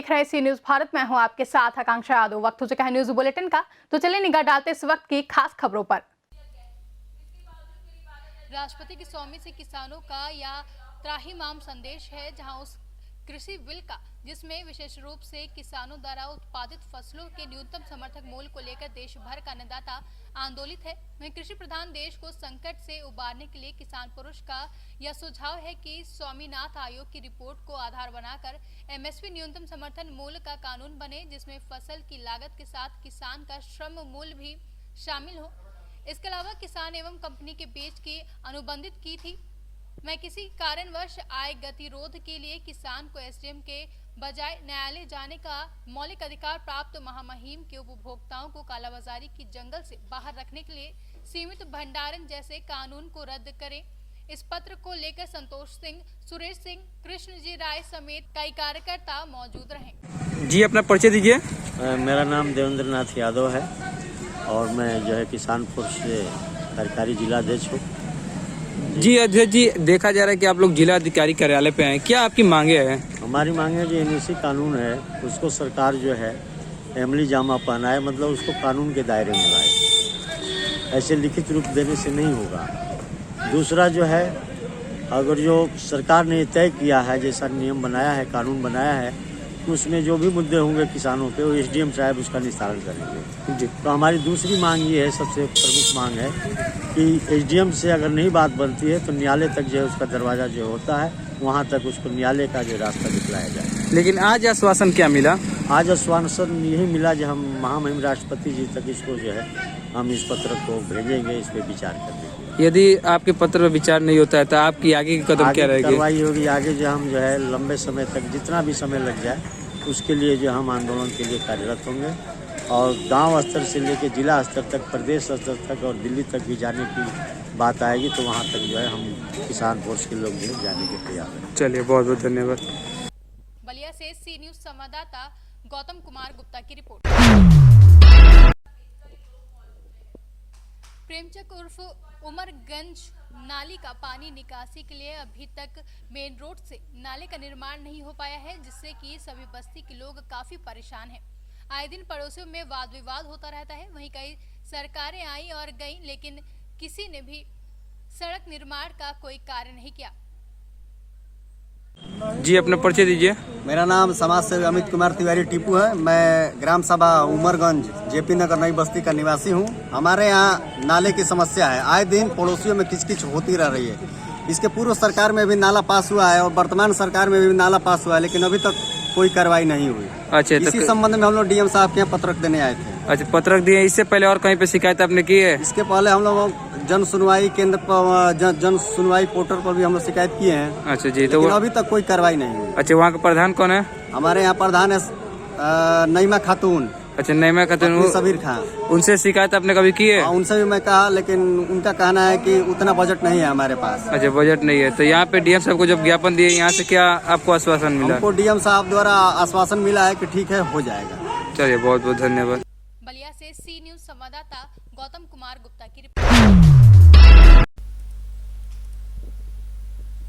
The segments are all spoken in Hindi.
देख रहे हैं सी न्यूज भारत। मैं हूं आपके साथ आकांक्षा यादव। वक्त हो चुका है न्यूज बुलेटिन का, तो चलिए निगाह डालते इस वक्त की खास खबरों पर। राष्ट्रपति की स्वामी से किसानों का या त्राहिमाम संदेश है, जहां उस कृषि बिल का जिसमें विशेष रूप से किसानों द्वारा उत्पादित फसलों के न्यूनतम समर्थक मूल्य को लेकर देश भर का अन्नदाता आंदोलित है। वहीं कृषि प्रधान देश को संकट से उबारने के लिए किसान पुरुष का यह सुझाव है कि स्वामीनाथन आयोग की रिपोर्ट को आधार बनाकर एमएसपी न्यूनतम समर्थन मूल्य का कानून बने, जिसमें फसल की लागत के साथ किसान का श्रम मूल्य भी शामिल हो। इसके अलावा किसान एवं कंपनी के बीच की अनुबंधित की थी। मैं किसी कारणवश आय गतिरोध के लिए किसान को एसडीएम के बजाय न्यायालय जाने का मौलिक अधिकार प्राप्त महामहिम के उपभोक्ताओं को कालाबाजारी की जंगल से बाहर रखने के लिए सीमित भंडारण जैसे कानून को रद्द करें। इस पत्र को लेकर संतोष सिंह, सुरेश सिंह, कृष्ण जी राय समेत कई कार्यकर्ता मौजूद रहे। जी, अपना परिचय दीजिए। मेरा नाम देवेंद्र नाथ यादव है और मैं जो है किसान फोर्स से सरकारी जिलाध्यक्ष हूँ। जी अध्यक्ष जी, देखा जा रहा है कि आप लोग जिला अधिकारी कार्यालय पे आए, क्या आपकी मांगे हैं? हमारी मांगे जो एनईसी कानून है उसको सरकार जो है अमली जामा पहनाए, मतलब उसको कानून के दायरे में लाए। ऐसे लिखित रूप देने से नहीं होगा। दूसरा जो है, अगर जो सरकार ने तय किया है, जैसा नियम बनाया है, कानून बनाया है, तो उसमें जो भी मुद्दे होंगे किसानों पे, वो एसडीएम साहब उसका निस्तारण करेंगे। जी। तो हमारी दूसरी मांग ये है, सबसे प्रमुख मांग है कि एसडीएम से अगर नहीं बात बनती है तो न्यायालय तक जो है उसका दरवाज़ा जो होता है वहाँ तक उसको न्यायालय का जो रास्ता दिखलाया जाए। लेकिन आज आश्वासन क्या मिला? आज आश्वासन यही मिला जो हम महामहिम राष्ट्रपति जी तक इसको जो है हम इस पत्र को भेजेंगे, इस पर विचार करेंगे। यदि आपके पत्र पर विचार नहीं होता है तो आपकी आगे की कदम क्या रहेगी? कार्रवाई होगी आगे, जो हम जो है लंबे समय तक जितना भी समय लग जाए उसके लिए जो हम आंदोलन के लिए कार्यरत होंगे और गांव स्तर से लेकर जिला स्तर तक, प्रदेश स्तर तक और दिल्ली तक भी जाने की बात आएगी, तो वहां तक जो है हम किसान फोर्स के लोग जो है जाने के तैयार हैं। चलिए, बहुत बहुत धन्यवाद। बलिया से सी न्यूज संवाददाता गौतम कुमार गुप्ता की रिपोर्ट। प्रेमचक उर्फ उमरगंज नाली का पानी निकासी के लिए अभी तक मेन रोड से नाले का निर्माण नहीं हो पाया है, जिससे कि सभी बस्ती के लोग काफी परेशान हैं। आए दिन पड़ोसियों में वाद विवाद होता रहता है। वहीं कई सरकारें आई और गईं, लेकिन किसी ने भी सड़क निर्माण का कोई कार्य नहीं किया। जी, अपना परिचय दीजिए। मेरा नाम समाज सेवी अमित कुमार तिवारी टीपू है। मैं ग्राम सभा उमरगंज जेपी नगर नई बस्ती का निवासी हूँ। हमारे यहाँ नाले की समस्या है। आए दिन पड़ोसियों में किचकिच होती रह रही है। इसके पूर्व सरकार में भी नाला पास हुआ है और वर्तमान सरकार में भी नाला पास हुआ है, लेकिन अभी तक कोई कार्रवाई नहीं हुई। अच्छा, इसी संबंध में हम लोग डीएम साहब के यहाँ पत्रक देने आए थे। अच्छा, पत्रक दिए। इससे पहले और कहीं पे शिकायत आपने की है? इसके पहले हम लोग जन सुनवाई केंद्र पर, जन सुनवाई पोर्टल पर भी हम लोग शिकायत किए हैं। अच्छा जी, तो अभी तक कोई कार्रवाई नहीं हुई। अच्छा, वहाँ का प्रधान कौन है? हमारे यहाँ प्रधान है नईमा खातून। अच्छा, नईमा खातून, सबीर खान। उनसे शिकायत आपने कभी की है? उनसे भी मैं कहा, लेकिन उनका कहना है कि उतना बजट नहीं है हमारे पास। अच्छा, बजट नहीं है। तो यहाँ पे डीएम साहब को जब ज्ञापन दिए, यहाँ से क्या आपको आश्वासन मिला? हमको डीएम साहब द्वारा आश्वासन मिला है कि ठीक है, हो जाएगा। चलिए, बहुत बहुत धन्यवाद। बलिया से सी न्यूज संवाददाता गौतम कुमार गुप्ता की रिपोर्ट।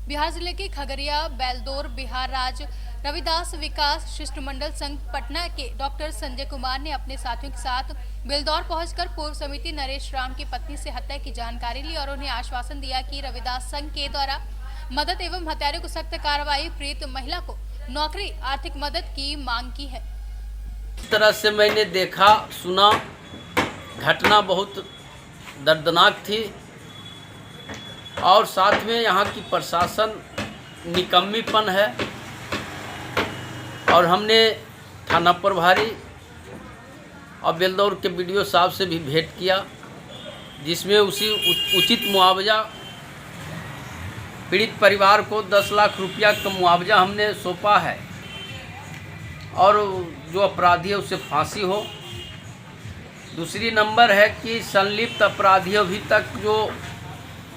बिहार जिले के खगड़िया बेलदौर बिहार राज्य रविदास विकास शिष्टमंडल संघ पटना के डॉक्टर संजय कुमार ने अपने साथियों के साथ बेलदौर पहुंचकर पूर्व समिति नरेश राम की पत्नी से हत्या की जानकारी ली और उन्हें आश्वासन दिया कि रविदास संघ के द्वारा मदद एवं हत्यारों को सख्त कार्रवाई, पीड़ित महिला को नौकरी, आर्थिक मदद की मांग की है। इस तरह से मैंने देखा, सुना, घटना बहुत दर्दनाक थी और साथ में यहाँ की प्रशासन निकम्मीपन है। और हमने थाना प्रभारी और बेलदौर के बीडीओ साहब से भी भेंट किया, जिसमें उसी उचित मुआवजा पीड़ित परिवार को 10 लाख रुपया का मुआवजा हमने सौंपा है और जो अपराधी है उसे फांसी हो। दूसरी नंबर है कि संलिप्त अपराधी अभी तक जो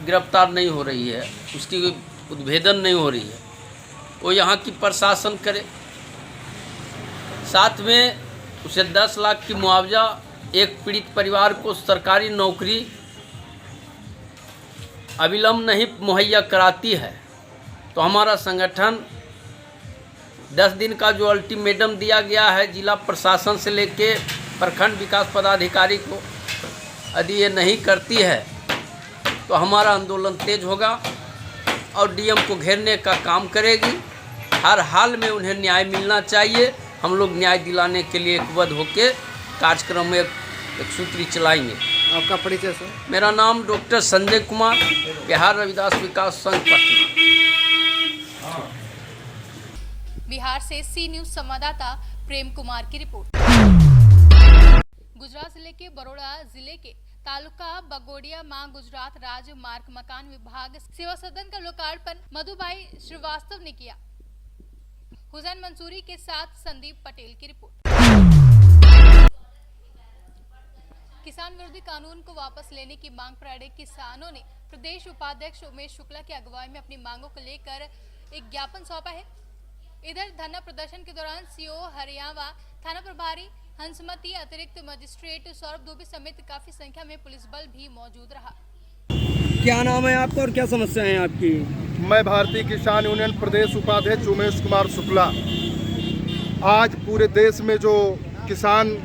गिरफ्तार नहीं हो रही है, उसकी उद्भेदन नहीं हो रही है, वो यहाँ की प्रशासन करे। साथ में उसे 10 लाख की मुआवजा, एक पीड़ित परिवार को सरकारी नौकरी अविलंब नहीं मुहैया कराती है तो हमारा संगठन 10 दिन का जो अल्टीमेटम दिया गया है जिला प्रशासन से लेके प्रखंड विकास पदाधिकारी को, यदि ये नहीं करती है तो हमारा आंदोलन तेज होगा और डीएम को घेरने का काम करेगी। हर हाल में उन्हें न्याय मिलना चाहिए। हम लोग न्याय दिलाने के लिए एकबद्ध होकर कार्यक्रम में एक सूत्री चलाएंगे। आपका परिचय सर? मेरा नाम डॉक्टर संजय कुमार, बिहार रविदास विकास संघ पटना। बिहार से सी न्यूज संवाददाता प्रेम कुमार की रिपोर्ट। गुजरात जिले के बड़ौदा जिले के तालुका बगोड़िया मां गुजरात राज्य मार्ग मकान विभाग सेवा सदन का लोकार्पण मधुभाई श्रीवास्तव ने किया। हुसैन मंसूरी के साथ संदीप पटेल की रिपोर्ट। किसान विरोधी कानून को वापस लेने की मांग पर अड़े किसानों ने प्रदेश उपाध्यक्ष उमेश शुक्ला की अगुवाई में अपनी मांगों को लेकर एक ज्ञापन सौंपा है। इधर धरना प्रदर्शन के दौरान सीओ हरियावा, थाना प्रभारी हंसमती, अतिरिक्त मजिस्ट्रेट सौरभ दुबे समेत काफी संख्या में पुलिस बल भी मौजूद रहा। क्या नाम है आपका और क्या समस्या है आपकी? मैं भारतीय किसान यूनियन प्रदेश उपाध्यक्ष उमेश कुमार शुक्ला। आज पूरे देश में जो किसान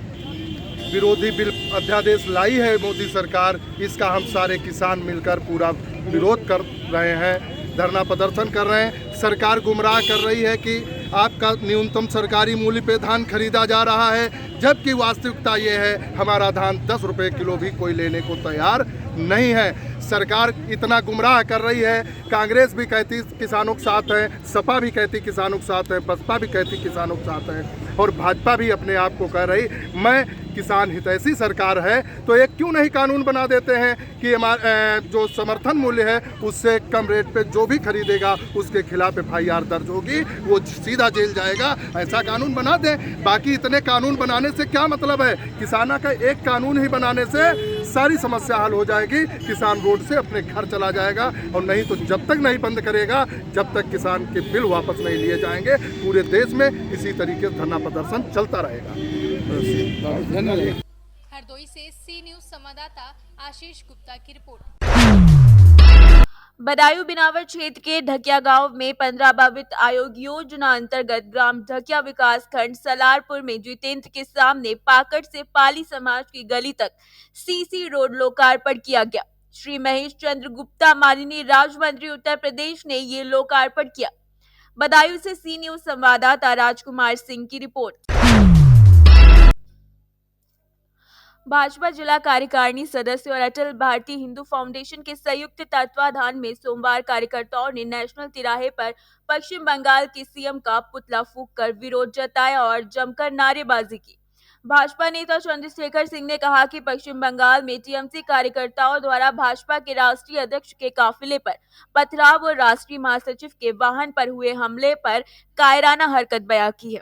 विरोधी बिल अध्यादेश लाई है मोदी सरकार, इसका हम सारे किसान मिलकर पूरा विरोध कर रहे हैं, धरना प्रदर्शन कर रहे हैं। सरकार गुमराह कर रही है कि आपका न्यूनतम सरकारी मूल्य पे धान खरीदा जा रहा है, जबकि वास्तविकता ये है हमारा धान 10 रुपये किलो भी कोई लेने को तैयार नहीं है। सरकार इतना गुमराह कर रही है। कांग्रेस भी कहती किसानों के साथ है, सपा भी कहती किसानों के साथ है, बसपा भी कहती किसानों के साथ है और भाजपा भी अपने आप को कह रही मैं किसान हितैषी सरकार है। तो एक क्यों नहीं कानून बना देते हैं कि हमारे जो समर्थन मूल्य है उससे कम रेट पे जो भी खरीदेगा उसके खिलाफ FIR दर्ज होगी, वो सीधा जेल जाएगा। ऐसा कानून बना दें। बाकी इतने कानून बनाने से क्या मतलब है? किसाना का एक कानून ही बनाने से सारी समस्या हल हो जाएगी। किसान रोड से अपने घर चला जाएगा और नहीं तो जब तक नहीं बंद करेगा जब तक किसान के बिल वापस नहीं लिए जाएंगे। पूरे देश में इसी तरीके से धरना प्रदर्शन चलता रहेगा। हरदोई से सी न्यूज संवाददाता आशीष गुप्ता की रिपोर्ट। बदायूं बिनावर क्षेत्र के ढकिया गांव में 15वां वित्त आयोग योजना अंतर्गत ग्राम ढकिया विकास खंड सलारपुर में जितेंद्र के सामने पाकड़ से पाली समाज की गली तक सीसी रोड लोकार्पण किया गया। श्री महेश चंद्र गुप्ता माननीय राज्य मंत्री उत्तर प्रदेश ने ये लोकार्पण किया। बदायूं से सी न्यूज संवाददाता राजकुमार सिंह की रिपोर्ट। भाजपा जिला कार्यकारिणी सदस्य और अटल भारतीय हिंदू फाउंडेशन के संयुक्त तत्वाधान में सोमवार कार्यकर्ताओं ने नेशनल तिराहे पर पश्चिम बंगाल के सीएम का पुतला फूंककर विरोध जताया और जमकर नारेबाजी की। भाजपा नेता चंद्रशेखर सिंह ने कहा कि पश्चिम बंगाल में टीएमसी कार्यकर्ताओं द्वारा भाजपा के राष्ट्रीय अध्यक्ष के काफिले पर पथराव और राष्ट्रीय महासचिव के वाहन पर हुए हमले पर कायराना हरकत बयां की है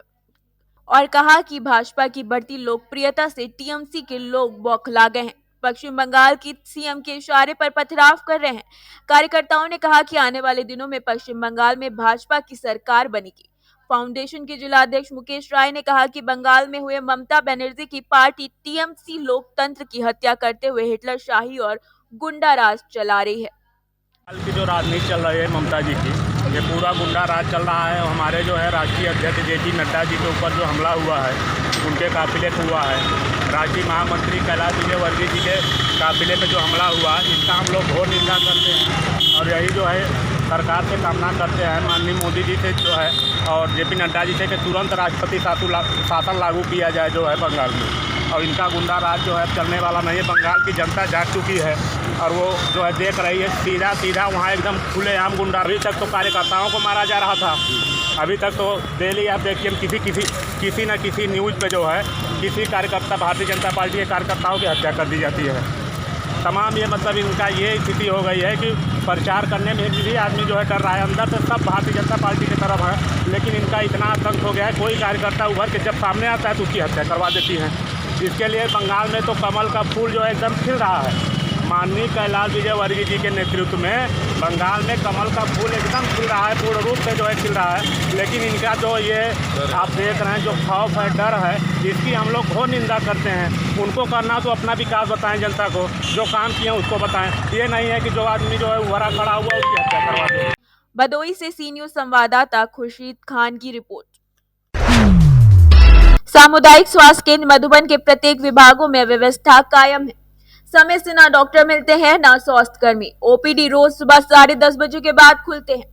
और कहा कि भाजपा की बढ़ती लोकप्रियता से टीएमसी के लोग बौखला गए हैं, पश्चिम बंगाल की सीएम के इशारे पर पथराव कर रहे हैं। कार्यकर्ताओं ने कहा कि आने वाले दिनों में पश्चिम बंगाल में भाजपा की सरकार बनेगी। फाउंडेशन के जिला अध्यक्ष मुकेश राय ने कहा कि बंगाल में हुए ममता बनर्जी की पार्टी टीएमसी लोकतंत्र की हत्या करते हुए हिटलर शाही और गुंडा राज चला रही है। की जो राजनीति चल रही है ममता जी की, ये पूरा गुंडा राज चल रहा है। हमारे जो है राष्ट्रीय अध्यक्ष JP नड्डा जी के ऊपर जो हमला हुआ है, उनके काफिले पे हुआ है। राष्ट्रीय महामंत्री कैलाश विजयवर्गीय जी के काफिले पे जो हमला हुआ, इसका हम लोग घोर निंदा करते हैं और यही जो है सरकार से कामना करते हैं माननीय मोदी जी से जो है और JP नड्डा जी से कि तुरंत राष्ट्रपति शासन लागू किया जाए जो है बंगाल में। और इनका गुंडा राज जो है चलने वाला नहीं है। बंगाल की जनता जाग चुकी है और वो जो है देख रही है सीधा सीधा वहाँ एकदम खुलेआम गुंडा। अभी तक तो कार्यकर्ताओं को मारा जा रहा था, अभी तक तो डेली आप देखिए किसी न किसी न्यूज़ पे जो है किसी कार्यकर्ता भारतीय जनता पार्टी के कार्यकर्ताओं की हत्या कर दी जाती है। तमाम ये मतलब इनका ये स्थिति हो गई है कि प्रचार करने में भी आदमी जो है कर रहा है, अंदर से सब भारतीय जनता पार्टी की तरफ है, लेकिन इनका इतना आतंक हो गया है कोई कार्यकर्ता उभर के जब सामने आता है तो उसकी हत्या करवा देती है। इसके लिए बंगाल में तो कमल का फूल जो है एकदम खिल रहा है। माननीय कैलाश विजयवर्गीय जी के नेतृत्व में बंगाल में कमल का फूल एकदम खिल रहा है, पूर्ण रूप से जो है खिल रहा है। लेकिन इनका जो ये आप देख रहे हैं जो खौफ है, डर है, इसकी हम लोग घोर निंदा करते हैं। उनको करना तो अपना विकास बताएं, जनता को जो काम किए उसको बताएं। ये नहीं है कि जो आदमी जो है उभरा खड़ा हुआ उसकी हत्या करवा दें। भदोई से सी न्यूज संवाददाता खुर्शीद खान की रिपोर्ट। सामुदायिक स्वास्थ्य केंद्र मधुबन के प्रत्येक विभागों में व्यवस्था कायम है। समय से ना डॉक्टर मिलते हैं ना स्वास्थ्य कर्मी। ओपीडी रोज सुबह 10:30 बजे के बाद खुलते हैं।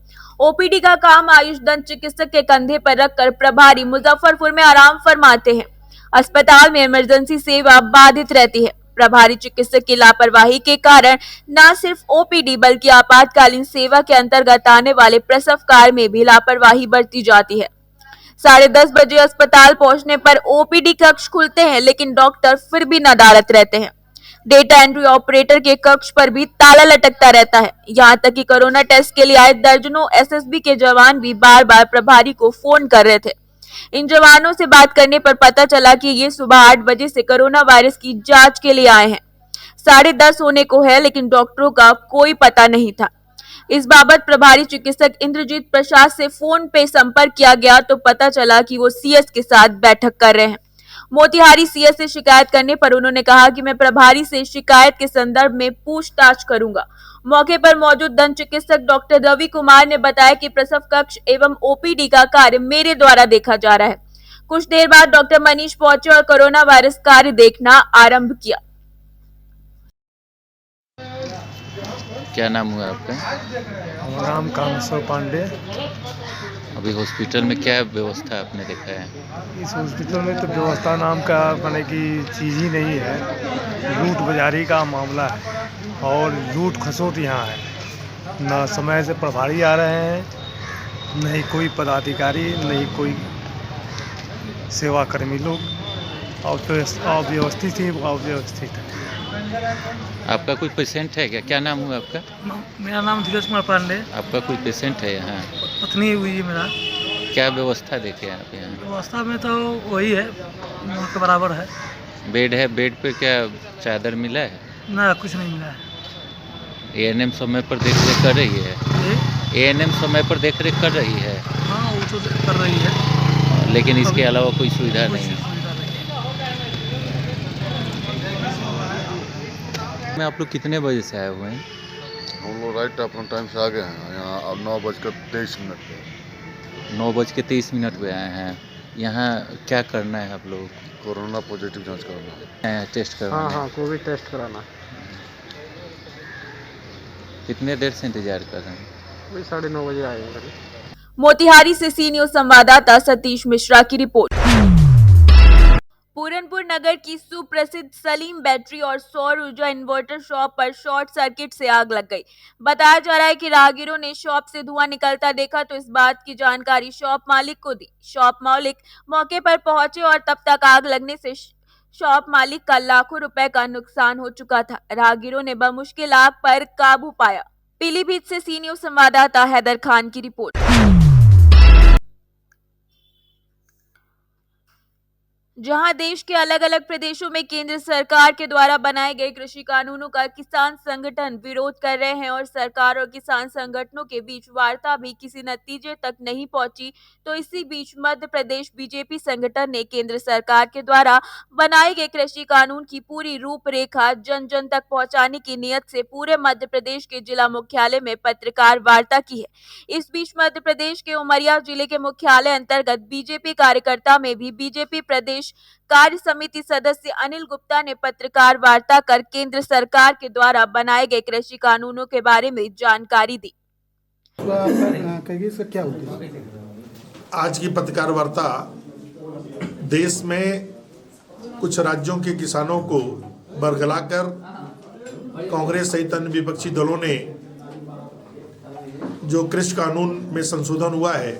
ओपीडी का काम आयुष दंत चिकित्सक के कंधे पर रखकर प्रभारी मुजफ्फरपुर में आराम फरमाते हैं। अस्पताल में इमरजेंसी सेवा बाधित रहती है। प्रभारी चिकित्सक की लापरवाही के कारण न सिर्फ ओपीडी बल्कि आपातकालीन सेवा के अंतर्गत आने वाले प्रसव कार्य में भी लापरवाही बरती जाती है। 10:30 बजे अस्पताल पहुंचने पर ओपीडी कक्ष खुलते हैं, लेकिन डॉक्टर फिर भी नदारद रहते हैं। डेटा एंट्री ऑपरेटर के कक्ष पर भी ताला लटकता रहता है। यहां तक कि कोरोना टेस्ट के लिए आए दर्जनों एसएसबी के जवान भी बार बार प्रभारी को फोन कर रहे थे। इन जवानों से बात करने पर पता चला कि ये सुबह 8 बजे से कोरोना वायरस की जांच के लिए आए हैं। 10:30 होने को है, लेकिन डॉक्टरों का कोई पता नहीं था। इस बाबत प्रभारी चिकित्सक इंद्रजीत प्रसाद से फोन पे संपर्क किया गया तो पता चला कि वो सीएस के साथ बैठक कर रहे हैं। मोतिहारी सीएस से शिकायत करने पर उन्होंने कहा कि मैं प्रभारी से शिकायत के संदर्भ में पूछताछ करूंगा। मौके पर मौजूद दंत चिकित्सक डॉक्टर रवि कुमार ने बताया कि प्रसव कक्ष एवं ओपीडी का कार्य मेरे द्वारा देखा जा रहा है। कुछ देर बाद डॉक्टर मनीष पहुंचे और कोरोना वायरस कार्य देखना आरंभ किया। क्या नाम हुआ आपका? नाम कामेश्वर पांडे। अभी हॉस्पिटल में क्या व्यवस्था आपने देखा है? इस हॉस्पिटल में तो व्यवस्था नाम का माने कि चीज़ ही नहीं है। लूट बाजारी का मामला है और लूट खसोट यहाँ है। न समय से प्रभारी आ रहे हैं, नहीं कोई पदाधिकारी, नहीं कोई सेवाकर्मी लोग। अव्यवस्थित ही अव्यवस्थित है। आपका कोई पेशेंट है क्या? क्या नाम हुआ आपका? मेरा नाम धीरज कुमार पांडे। आपका कोई पेशेंट है यहाँ? पत्नी हुई है मेरा। क्या व्यवस्था देखे आप यहाँ? व्यवस्था में तो वही है, वहाँ के बराबर है। बेड है, बेड पे क्या चादर मिला है? ना, कुछ नहीं मिला है। एएनएम समय पर देख रेख कर रही है? एएनएम समय पर देख रेख कर रही है? हाँ, वो तो कर रही है, लेकिन इसके अलावा कोई सुविधा नहीं है। में आप लोग कितने बजे से आए हुए हैं? हम लोग राइट अपना टाइम से आ गए हैं यहाँ। अब 9:23 पे 9:23 पे आए हैं। यहाँ क्या करना है आप लोग? कोरोना पॉजिटिव जांच कराना है, टेस्ट करवाना है। हाँ, कोविड टेस्ट कराना। कितने देर से इंतजार कर रहे हैं? वही 9:30 बजे आएंगे। मोतिहारी से सी न्यूज संवाददाता सतीश मिश्रा की रिपोर्ट। पूरनपुर नगर की सुप्रसिद्ध सलीम बैटरी और सौर ऊर्जा इन्वर्टर शॉप पर शॉर्ट सर्किट से आग लग गई। बताया जा रहा है कि राहगीरों ने शॉप से धुआं निकलता देखा तो इस बात की जानकारी शॉप मालिक को दी। शॉप मालिक मौके पर पहुंचे और तब तक आग लगने से शॉप मालिक का लाखों रुपए का नुकसान हो चुका था। राहगीरों ने बमुश्किल आग पर काबू पाया। पीलीभीत से सी न्यूज संवाददाता हैदर खान की रिपोर्ट। जहां देश के अलग अलग प्रदेशों में केंद्र सरकार के द्वारा बनाए गए कृषि कानूनों का किसान संगठन विरोध कर रहे हैं और सरकार और किसान संगठनों के बीच वार्ता भी किसी नतीजे तक नहीं पहुंची, तो इसी बीच मध्य प्रदेश बीजेपी संगठन ने केंद्र सरकार के द्वारा बनाए गए कृषि कानून की पूरी रूपरेखा जन जन तक पहुंचाने की नियत से पूरे मध्य प्रदेश के जिला मुख्यालय में पत्रकार वार्ता की है। इस बीच मध्य प्रदेश के उमरिया जिले के मुख्यालय अंतर्गत बीजेपी कार्यकर्ता में भी बीजेपी प्रदेश कार्य समिति सदस्य अनिल गुप्ता ने पत्रकार वार्ता कर केंद्र सरकार के द्वारा बनाए गए कृषि कानूनों के बारे में जानकारी दी। क्या होती है आज की पत्रकार वार्ता? देश में कुछ राज्यों के किसानों को बरगलाकर कांग्रेस सहित अन्य विपक्षी दलों ने जो कृषि कानून में संशोधन हुआ है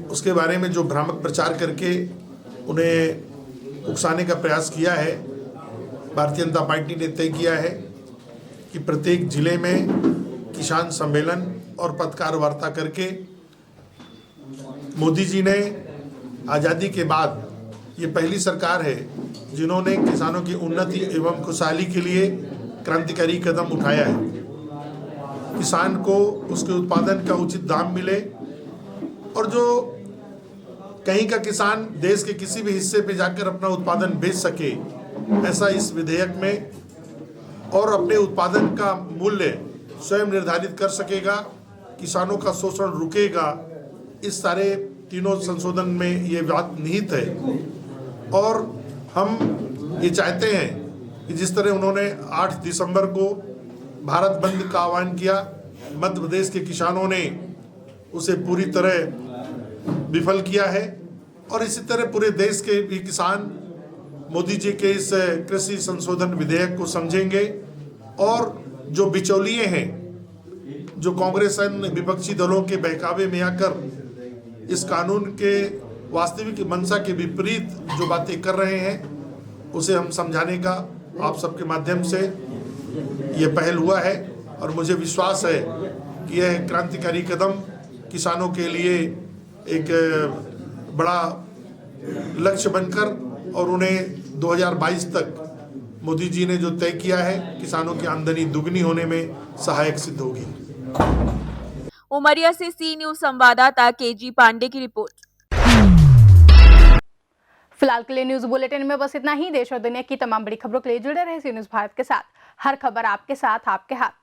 उसके बारे में जो भ्रामक प्रचार करके उन्हें उकसाने का प्रयास किया है। भारतीय जनता पार्टी ने तय किया है कि प्रत्येक जिले में किसान सम्मेलन और पत्रकार वार्ता करके मोदी जी ने आज़ादी के बाद ये पहली सरकार है जिन्होंने किसानों की उन्नति एवं खुशहाली के लिए क्रांतिकारी कदम उठाया है। किसान को उसके उत्पादन का उचित दाम मिले और जो कहीं का किसान देश के किसी भी हिस्से पे जाकर अपना उत्पादन बेच सके, ऐसा इस विधेयक में, और अपने उत्पादन का मूल्य स्वयं निर्धारित कर सकेगा, किसानों का शोषण रुकेगा। इस सारे तीनों संशोधन में ये बात निहित है। और हम ये चाहते हैं कि जिस तरह उन्होंने 8 दिसंबर को भारत बंद का आह्वान किया, मध्य प्रदेश के किसानों ने उसे पूरी तरह विफल किया है और इसी तरह पूरे देश के भी किसान मोदी जी के इस कृषि संशोधन विधेयक को समझेंगे और जो बिचौलिए हैं, जो कांग्रेस अन्य विपक्षी दलों के बहकावे में आकर इस कानून के वास्तविक मंशा के विपरीत जो बातें कर रहे हैं, उसे हम समझाने का आप सबके माध्यम से ये पहल हुआ है और मुझे विश्वास है कि यह क्रांतिकारी कदम किसानों के लिए एक बड़ा लक्ष्य बनकर और उन्हें 2022 तक मोदी जी ने जो तय किया है, किसानों की आमदनी दुगनी होने में सहायक सिद्ध होगी। उमरिया से सी न्यूज संवाददाता केजी पांडे की रिपोर्ट। फिलहाल के लिए न्यूज बुलेटिन में बस इतना ही। देश और दुनिया की तमाम बड़ी खबरों के लिए जुड़े रहे सी न्यूज भारत के साथ। हर खबर आपके साथ, आपके हाथ।